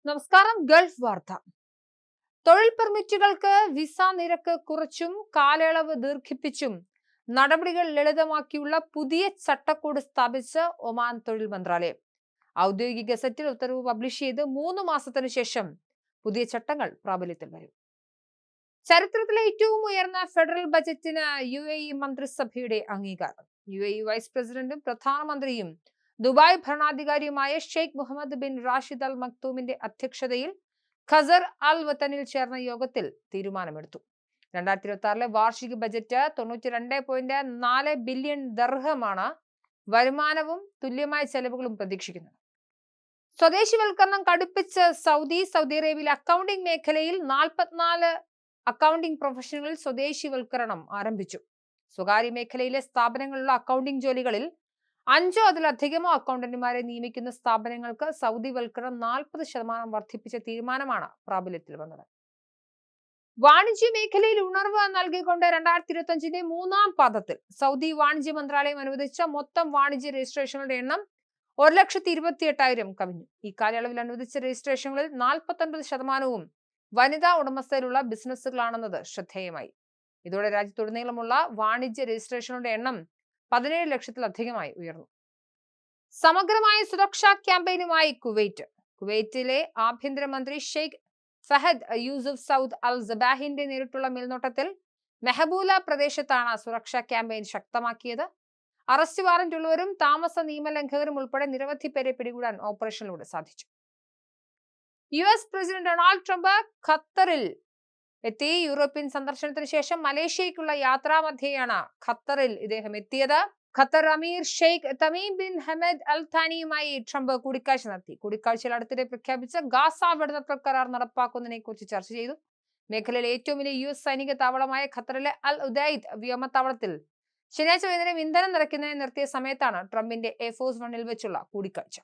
നമസ്കാരം. ഗൾഫ് വാർത്ത. തൊഴിൽ പെർമിറ്റുകൾക്ക് വിസ നിരക്ക് കുറച്ചും കാലയളവ് ദീർഘിപ്പിച്ചും നടപടികൾ ലളിതമാക്കിയുള്ള പുതിയ ചട്ടക്കൂട് സ്ഥാപിച്ച് ഒമാൻ തൊഴിൽ മന്ത്രാലയം. ഔദ്യോഗിക ഗസറ്റിൽ ഉത്തരവ് പബ്ലിഷ് ചെയ്ത് 3 മാസത്തിനു ശേഷം പുതിയ ചട്ടങ്ങൾ പ്രാബല്യത്തിൽ വരും. ചരിത്രത്തിലെ ഏറ്റവും ഉയർന്ന ഫെഡറൽ ബജറ്റിന് UAE മന്ത്രിസഭയുടെ അംഗീകാരം. UAE വൈസ് പ്രസിഡന്റും പ്രധാനമന്ത്രിയും ദുബായ് ഭരണാധികാരിയുമായ Sheikh Mohammed bin Rashid Al മക്തൂമിന്റെ അധ്യക്ഷതയിൽ ഖസർ അൽ വത്തനിൽ ചേർന്ന യോഗത്തിൽ തീരുമാനമെടുത്തു. 2026 വാർഷിക ബജറ്റ് 92.4 ബില്യൺ ദർഹമാണ്. വരുമാനവും തുല്യമായ ചെലവുകളും പ്രതീക്ഷിക്കുന്നത്. സ്വദേശിവൽക്കരണം കടുപ്പിച്ച് സൗദി അറേബ്യയിലെ അക്കൗണ്ടിംഗ് മേഖലയിൽ 44 അക്കൗണ്ടിംഗ് പ്രൊഫഷണലുകൾ സ്വദേശിവൽക്കരണം ആരംഭിച്ചു. സ്വകാര്യ മേഖലയിലെ സ്ഥാപനങ്ങളിലുള്ള അക്കൗണ്ടിംഗ് ജോലികളിൽ 5 അതിലധികമോ അക്കൗണ്ടന്റുമാരെ നിയമിക്കുന്ന സ്ഥാപനങ്ങൾക്ക് സൗദിവൽക്കരണം 40% വർദ്ധിപ്പിച്ച തീരുമാനമാണ് പ്രാബല്യത്തിൽ വന്നത്. വാണിജ്യ മേഖലയിൽ ഉണർവ് നൽകിക്കൊണ്ട് 2025 മൂന്നാം പാദത്തിൽ സൗദി വാണിജ്യ മന്ത്രാലയം അനുവദിച്ച മൊത്തം വാണിജ്യ രജിസ്ട്രേഷനുകളുടെ എണ്ണം 1,28,000 കവിഞ്ഞു. ഈ കാലയളവിൽ അനുവദിച്ച രജിസ്ട്രേഷനുകളിൽ 49% വനിതാ ഉടമസ്ഥയിലുള്ള ബിസിനസ്സുകളാണെന്നത് ശ്രദ്ധേയമായി. ഇതോടെ രാജ്യത്തുടനീളമുള്ള വാണിജ്യ രജിസ്ട്രേഷനുകളുടെ എണ്ണം 17 ലക്ഷത്തിലധികമായി ഉയർന്നു. സമഗ്രമായ സുരക്ഷാ ക്യാമ്പയിനുമായി കുവൈറ്റിലെ ആഭ്യന്തരമന്ത്രി ഷെയ്ഖ് ഫഹദ് യൂസുഫ് സൗദ് അൽ സബാഹിന്റെ നേരിട്ടുള്ള മേൽനോട്ടത്തിൽ മെഹബൂല പ്രദേശത്താണ് സുരക്ഷാ ക്യാമ്പയിൻ ശക്തമാക്കിയത്. അറസ്റ്റ് വാറന്റ് ഉള്ളവരും താമസ നിയമലംഘകരും ഉൾപ്പെടെ നിരവധി പേരെ പിടികൂടാൻ ഓപ്പറേഷനിലൂടെ സാധിച്ചു. US പ്രസിഡന്റ് ഡൊണാൾഡ് ട്രംപ് ഖത്തറിൽ എത്തി. യൂറോപ്യൻ സന്ദർശനത്തിന് ശേഷം മലേഷ്യയ്ക്കുള്ള യാത്രാമധ്യേയാണ് ഖത്തറിൽ ഇദ്ദേഹം എത്തിയത്. ഖത്തർ അമീർ Sheikh Tamim bin Hamad Al താനിയുമായി Trump കൂടിക്കാഴ്ച നടത്തി. കൂടിക്കാഴ്ചയിൽ അടുത്തിടെ പ്രഖ്യാപിച്ച ഗാസ വെടിനിർത്തൽ കരാർ നടപ്പാക്കുന്നതിനെ കുറിച്ച് ചർച്ച ചെയ്തു. മേഖലയിലെ ഏറ്റവും വലിയ US സൈനിക താവളമായ ഖത്തറിലെ അൽ ഉദൈദ് വ്യോമത്താവളത്തിൽ ശനിയാഴ്ച വൈകുന്നേരം ഇന്ധനം നിറയ്ക്കുന്നതിന് നിർത്തിയ സമയത്താണ് ട്രംപിന്റെ എയർഫോഴ്സ് 1 വെച്ചുള്ള കൂടിക്കാഴ്ച.